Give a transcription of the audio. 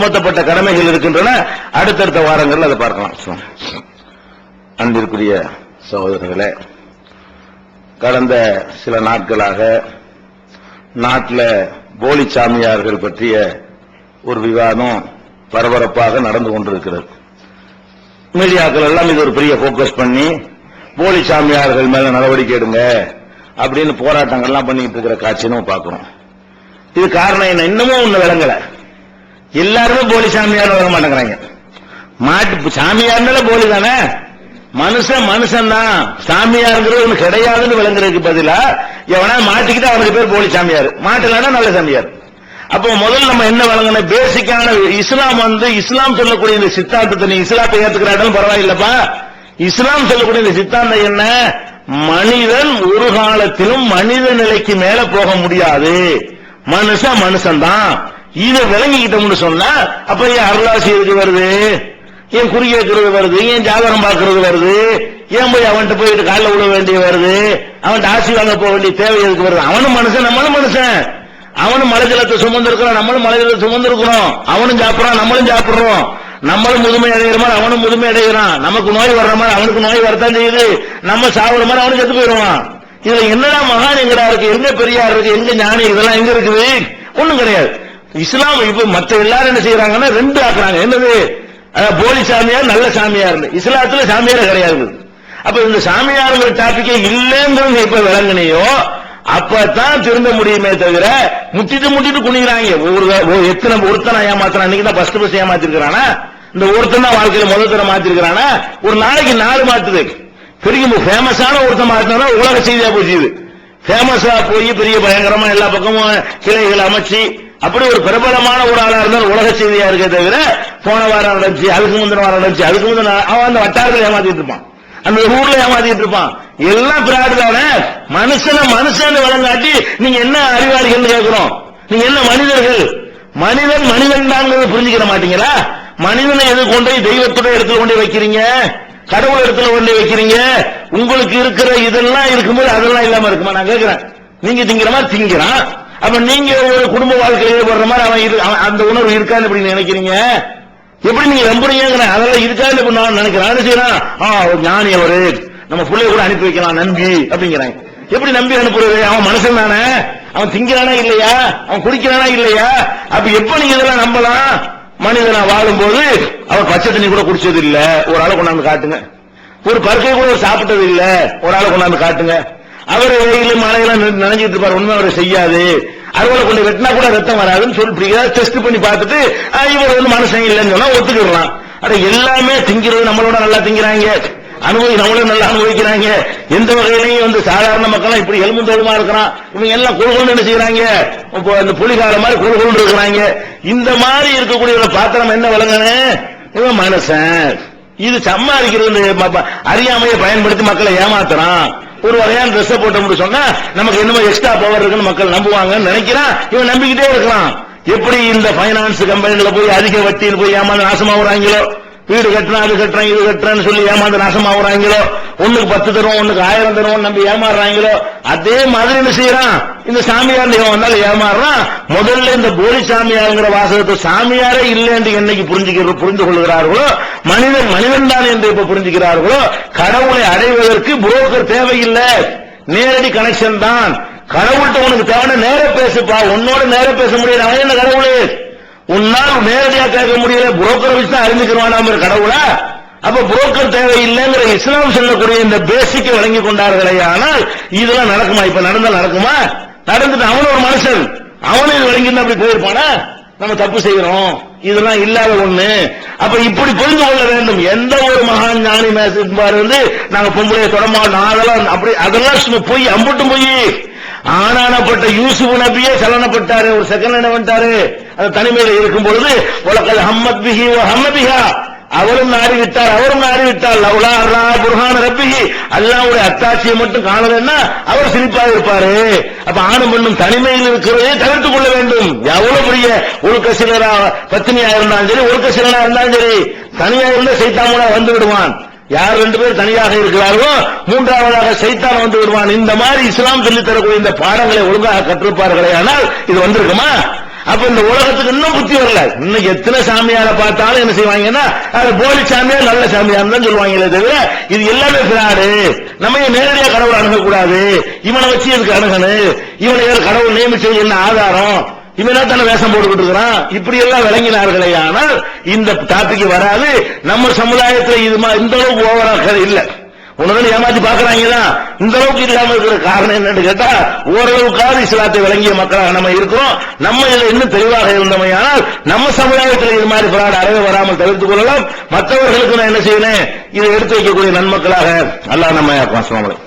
சுமத்தப்பட்ட கடமைகள் இருக்கின்றன. அடுத்தடுத்த வாரங்கள் அதை பார்க்கலாம். அன்பிற்குரிய சகோதரர்களே, கடந்த சில நாட்களாக நாட்டில் போலி சாமியார்கள் பற்றிய ஒரு விவாதம் பரபரப்பாக நடந்து கொண்டிருக்கிறது. மீடியாக்கள் எல்லாம் இது ஒரு பெரிய போக்கஸ் பண்ணி போலி சாமியார்கள் மேல நடவடிக்கை எடுங்க அப்படின்னு போராட்டங்கள்லாம் பண்ணிட்டு இருக்கிற காட்சி நம்ம பார்க்கிறோம். இது காரணம் என்ன? இன்னமும் ஒண்ணு விளங்கல. எல்லாருமே போலி சாமியார் வர மாட்டேங்கிறாங்க. மாட்டு சாமியார்னால போலி தானே, மனுஷன் தான். சாமியாருங்கிறது ஒண்ணு கிடையாதுன்னு விளங்குறதுக்கு பதிலா எவனா மாட்டிக்கிட்டு அவனுக்கு பேர் போலி சாமியார், மாட்டலன்னா நல்ல சாமியார். அப்போ முதல்ல நம்ம என்ன விளங்கணும்? பேசிக்கான இஸ்லாம் இஸ்லாம் சொல்லக்கூடிய இந்த சித்தாந்தத்தை, நீ இஸ்லாத்தை ஏத்துக்கிறாலும் பரவாயில்லப்பா, இஸ்லாம் சொல்லக்கூடிய இந்த சித்தாந்தம் என்ன? மனிதன் ஒரு காலத்திலும் மனித நிலைக்கு மேல போக முடியாது, மனுஷன் தான். இதை விளங்கிக்கிட்டோம்னு சொன்னா அப்ப ஏன் அருளாசி எதுக்கு வருது, ஏன் குறி கேட்கறது வருது, ஏன் ஜாதகம் பார்க்கறது வருது, ஏன் போய் அவன்கிட்ட போயிட்டு காலில் விட வேண்டிய வருது, அவன்கிட்ட ஆசி வாங்க போக வேண்டிய தேவை எதுக்கு வருது? அவனும் மனுஷன், நம்மளும் மனுஷன். அவனும் மலை ஜலத்தை சுமந்திருக்கிறான், நம்மளும் மலை ஜலத்தை சுமந்திருக்கிறோம். அவனும் சாப்பிடறான், நம்மளும் சாப்பிடுறோம். நம்மளும் முதுமை அடைகிற மாதிரி அவனும் முதுமை அடைகிறான். நமக்கு நோய் வர்ற மாதிரி அவனுக்கு நோய் வரத்தான் செய்யுது. நம்ம சாப்பிடுற மாதிரி அவனுக்கு செத்து போயிடுவான். இதுல என்னடா மகான் எங்கடா இருக்கு, எங்க பெரியார் இருக்கு, எங்க ஞானி, இதெல்லாம் எங்க இருக்குது? ஒண்ணும் கிடையாது. இஸ்லாம் இப்ப மற்ற எல்லாரும் என்ன செய்யறாங்கன்னா ரெண்டு ஆக்குறாங்க. என்னது? போலி சாமியார், நல்ல சாமியார். இஸ்லாத்துல சாமியார் கிடையாது. அப்ப இந்த சாமியாருங்கிற டாபிக்கே இல்லைங்கிறது எப்ப விளங்குனையோ அப்பதான் திருந்த முடியுமே தவிர முட்டிட்டு குனிகிறாங்க. எத்தனை ஒருத்தனை ஏமாத்துறான்? இன்னைக்கு தான் பஸ்ட் ஏமாத்திருக்கிறானா? இந்த ஒருத்தன் தான் வாழ்க்கையில முதல் தர மாத்திருக்கிறானா? ஒரு நாளைக்கு 4 மாத்துது. பெரிய ஃபேமஸான ஒருத்தன் மாத்தினா உலக செய்தியா போச்சு. இது ஃபேமஸா போய் பெரிய பயங்கரமா எல்லா பக்கமும் கிளைகள் அமைச்சு அப்படி ஒரு பிரபலமான ஒரு ஆளா இருந்தாலும் உலக செய்தியா இருக்க தவிர போன வாரம் நடந்துச்சு, அதுக்கு முந்தின வாரம் நடந்துச்சு, அதுக்கு முந்தின அவன் அந்த வட்டாரத்தில் ஏமாத்திட்டு இருப்பான், அந்த ஊர்ல ஏமாத்திட்டு இருப்பான். எல்லாம் பிராடு தானே. மனுஷன் வழங்காட்டி நீங்க என்ன அறிவாளிகள் கேட்கிறோம்? நீங்க என்ன மனிதர்கள்? மனிதன் தான் புரிஞ்சுக்கிற மாட்டீங்களா? மனிதனை எது கொண்டு தெய்வத்துடைய இடத்துல கொண்டு வைக்கிறீங்க, கடவுள் இடத்துல கொண்டு வைக்கிறீங்க. உங்களுக்கு இருக்கிற இதெல்லாம் இருக்கும்போது அதெல்லாம் இல்லாம இருக்குமா? நான் கேட்கிறேன். நீங்க திங்கிற மாதிரி திங்கிறான். அப்ப நீங்க ஒரு குடும்ப வாழ்க்கையில் ஈடுபடுற மாதிரி அவன் அந்த உணர்வு இருக்கான்னு எப்படி நினைக்கிறீங்க? எப்படி நீங்க நம்புறீங்க? அதெல்லாம் இருக்காது நான் நினைக்கிறேன். செய்யறான் ஒரு ஞானி, அவரு நம்ம பிள்ளைய கூட அனுப்பி வைக்கலாம் நம்பி அப்படிங்கிறாங்க. எப்படி நம்பி அனுப்புறது? அவன் மனுஷன் தானே, அவன் திங்கிறானா இல்லையா, அவன் குடிக்கிறானா இல்லையா? அப்ப எப்ப நீங்க இதெல்லாம் நம்பலாம்? மனிதனா வாழும் போது அவன் பச்சை தண்ணி கூட குடிச்சது இல்ல, ஒரு ஆளை கொண்டாந்து காட்டுங்க. ஒரு பருக்கை கூட சாப்பிட்டது இல்ல, ஒரு ஆளை கொண்டாந்து காட்டுங்க. அவர் வெயில மழையெல்லாம் நினைஞ்சிட்டு இருப்பாரு, உண்மை அவரை செய்யாது. அறுவடை கொண்டு வெட்டினா கூட ரத்தம் வராதுன்னு சொல்லி டெஸ்ட் பண்ணி பார்த்துட்டு இவர் மனுஷன் இல்லைன்னு சொன்னா ஒத்துக்கிடலாம். அட எல்லாமே திங்கிறது நம்மளோட நல்லா திங்கிறாங்க, நம்மளும் நல்லா அனுபவிக்கிறாங்க. எந்த வகையிலையும் சாதாரண மக்கள் இப்படி எலும்பு தோலுமா இருக்கிறான். இவங்க எல்லாம் குழுகுன்னு என்ன செய்யறாங்க? இந்த புலிகால மாதிரி குழுகுன்னு இருக்கிறாங்க. இந்த மாதிரி இருக்கக்கூடிய பாத்திரம் என்ன விளங்கணும்? இவன் மனுஷன். இது சம்பாதிக்கிறது அறியாமையை பயன்படுத்தி மக்களை ஏமாத்துறான். ஒரு வகையான ட்ரெஸ் போட்டோம்னு சொன்னா நமக்கு என்னமோ எக்ஸ்ட்ரா பவர் இருக்குன்னு மக்கள் நம்புவாங்கன்னு நினைக்கிறான். இவன் நம்பிக்கிட்டே இருக்கலாம். எப்படி இந்த பைனான்ஸ் கம்பெனில போய் அதிக வட்டியில் போய் ஏமாந்து நாசமாகறாங்களோ, வீடு கட்டுறேன் அது கட்டுறேன் இது கட்டுறேன்னு சொல்லி ஏமாந்து நாசமாகறாங்களோ, ஒண்ணுக்கு 10 தருவோம் ஒண்ணுக்கு 1000 தருவோம் நம்பி ஏமாறுறாங்களோ, அதே மாதிரி என்ன செய்யறான்? இந்த சாமியார் இவன் வந்தாலும் ஏமாறுறான். முதல்ல இந்த போலி சாமியாருங்கிற வாசகத்தை சாமியாரே இல்லை என்று என்னைக்கு புரிந்து கொள்கிறார்களோ, மனிதன் தான் என்று இப்ப புரிஞ்சுக்கிறார்களோ, கடவுளை அடைவதற்கு புரோக்கர் தேவையில்லை, நேரடி கனெக்ஷன் தான். கடவுள்கிட்ட உனக்கு தேவை நேர பேசுப்பா, உன்னோட நேர பேச முடியாது. அவன் என்ன கடவுளு? உன்னால் நேரடியா கேட்க முடியல, புரோக்கரை வச்சு தான் அறிஞ்சுக்கிறான் கடவுளா? அப்ப புரோக்கர் தேவையில்லைங்கிற இஸ்லாம் சொல்லக்கூடிய இந்த பேசிக்க வழங்கி கொண்டார்களே. ஆனால் இதெல்லாம் நடக்குமா? இப்ப நடந்தால் நடக்குமா? நடந்துட்டு அவனும் ஒரு மனுஷன், அவனும் இது வழங்கினா அப்படி போயிருப்பானா? நம்ம தப்பு செய்யறோம், இதெல்லாம் இல்லாத ஒண்ணு. அப்ப இப்படி புரிந்து கொள்ள வேண்டும். எந்த ஒரு மகான் ஞானி மேசிப்பாரு நாங்க பொம்பளைய தொடமாட்டோம், அதெல்லாம் போய் அம்பட்டும் போய் ஆனானப்பட்ட யூசுப் நபியே சலனப்பட்டாரு. ஒரு செகண்ட் என்ன பண்ணிட்டாரு? அந்த தனிமையில இருக்கும் பொழுது உலகல் ஹம்மத் பிஹி வ ஹம்ம பிஹா, அவரும் நாறிவிட்டார். லவ்லா அரா புர்ஹான ரப்பிஹி, அல்லாஹ்வுடைய அத்தாட்சியை மட்டும் காணலன்னா அவர் சிரிப்பாக இருப்பாரு. அப்ப ஆணும் பெண்ணும் தனிமையில் இருக்கிறதே தவிர்த்துக் கொள்ள வேண்டும். எவ்வளவு பெரிய ஒழுக்க சிலரா பத்தினியா இருந்தாலும் சரி, ஒழுக்க சிலரா இருந்தாலும் சரி, தனியா இருந்த சைத்தாமூலா வந்து விடுவான். யார் 2 பேர் தனியாக இருக்கிறார்களோ 3ஆவதாக சைத்தான் வந்து விடுவான். இந்த மாதிரி இஸ்லாம் சொல்லித் தரக்கூடிய இந்த பாடங்களை ஒழுங்காக கற்றிருப்பார்களே. ஆனால் இது வந்திருக்குமா? அப்ப இந்த உலகத்துக்கு இன்னும் புத்தி வரல. இன்னைக்கு எத்தனை சாமியார பார்த்தாலும் என்ன செய்வாங்கன்னா அது போலி சாமியார் நல்ல சாமியார் தான் சொல்லுவாங்களே தவிர இது எல்லாமே பிராடு. நம்ம நேரடியா கடவுள் அணுகக்கூடாது, இவனை வச்சு எதுக்கு அணுகணும், இவனை கடவுள் நியமிச்சது என்ன ஆதாரம், இவனா தானே வேஷம் போட்டுக்கிட்டு இருக்கிறான், இப்படி எல்லாம் விளங்கினார்களே. ஆனால் இந்த டாபிக் வராது. நம்ம சமுதாயத்தில் இது இந்த அளவுக்கு ஓவராக இல்ல. உடனே ஏமாத்தி பாக்குறாங்கதான். இந்த அளவுக்கு இல்லாம இருக்கிற காரணம் என்னன்னு கேட்டா ஓரளவுக்காவது இஸ்லாத்தை விளங்கிய மக்களாக நம்ம இருக்கிறோம். நம்ம இதுல இன்னும் தெளிவாக இருந்தமையானால் நம்ம சமுதாயத்தில் இது மாதிரி பிராடு அறவே வராமல் தவிர்த்துக் கொள்ளலாம். மற்றவர்களுக்கு நான் என்ன செய்யணும், இதை எடுத்து வைக்கக்கூடிய நன்மக்களாக அல்லாஹ் நம்ம ஆக்குவான்.